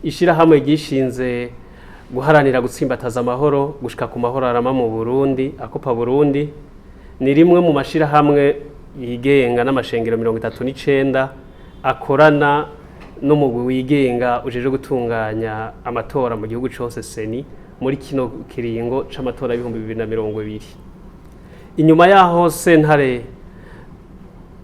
ishirahamwe gishinze guharanira gutsimbataza amahoro gushika ku mahoro arama mu Burundi akopa Burundi ni rimwe mu mashirahamwe yigenga n'amashengero 39 akorana n'umugwi wigenga ujeje gutunganya amatora mu gihugu cyose seni muri kino kiringo c'amatora y'ibihumbi 2020. Inyuma yaho sentare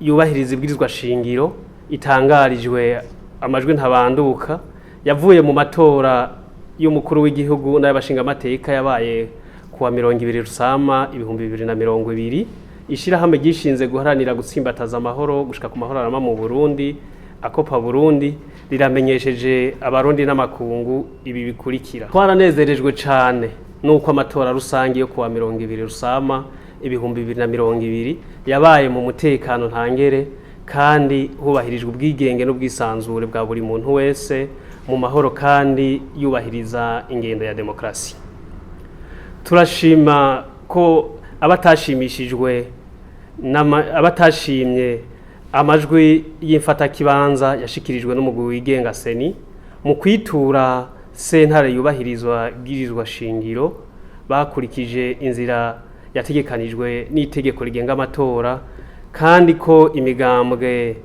yubahiriza ibwirizwa shingiro itangarijwe amajwi ntabanduka yavuye mu matora y'umukuru w'igihugu n'abashinga amateka yabaye kuwa 20 Rusama 2020. Ishirahamwe gishinze guharanira gutsimbataza amahoro gushika ku mahoro arama mu Burundi akopa Burundi riramenyesheje abarundi n'amakungu ibi bikurikira. Twaranezerejwe cyane nuko amatora rusangi yo kuwa 20 Rusama 2020 yabaye mu mutekano ntangere kandi hubahirijwe ubwigenge n'ubwisanzure bwa buri muntu wese mu mahoro kandi yubahiriza ingendo ya demokrasi. Turashima ko abatashimishijwe abatashimye amajwi y'imfata kibanza yashikirijwe n'umugwi wigenga seni mu kwitura sentare yubahirizwa bwirizwa shingiro bakurikije inzira yategekanijwe n'itegeko rigenga amatora kandi ko imigambwe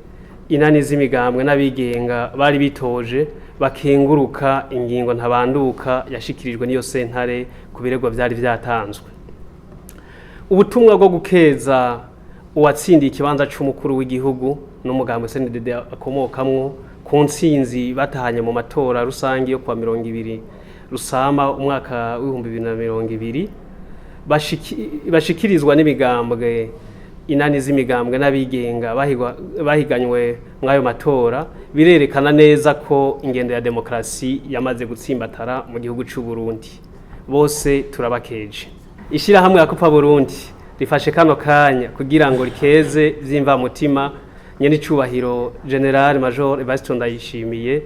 inani z'imigambwe n'abigenga bari bitoje bakenguruka ingingo ntabanduka yashikirijwe n'iyo sentare ku biregwa byari byatanzwe. Ubutumwa bwo gukeza uwatsindiye ikibanza c'umukuru w'igihugu n'umugambwe CNDD akomokamwo ku ntsinzi batahanye mu matora rusangi yo kwa 20 Rusama umwaka w'2020 bashikirizwa n'imigambwe inani z'imigambwe n'abigenga bahiganywe mwayo matora birerekana neza ko ingendo ya demokrasi yamaze gutsimbatara mu gihugu c'u Burundi. Bose turabakeje. Ishirahamwe akopa Burundi rifashe kano kanya kugira ngo rikeze vyimva mutima nyene icubahiro General Major Evariste Ndayishimiye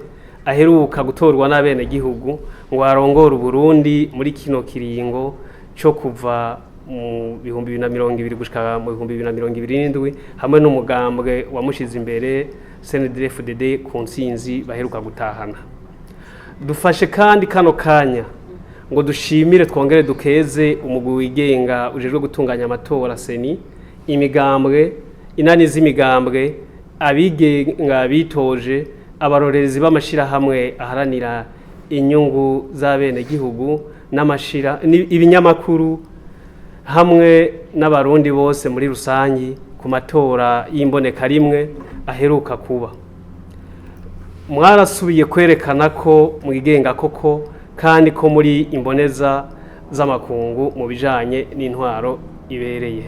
aheruka gutorwa n'abene gihugu ngo arongore Burundi muri kino kiringo cyo kuva mu 2020 gushika mu 2027 hamwe n'umugambwe wamushize imbere CNDD-FDD ku ntsinzi baheruka gutahana. Dufashe kandi kano kanya ngo dushimire twongere dukeze umugwi wigenga ujejwe gutunganya amatora seni imigambwe inani z'imigambwe abigenga bitoje abarorerezi b'amashirahamwe aharanira inyungu z'abene gihugu n'amashira ibinyamakuru hamwe n'abarundi bose muri rusangi ku matora y'imboneka rimwe aheruka kuba. Mwarasubiye kwerekana ko mwigenga koko kandi ko muri imboneza z'amakungu mu bijanye n'intwaro ibereye.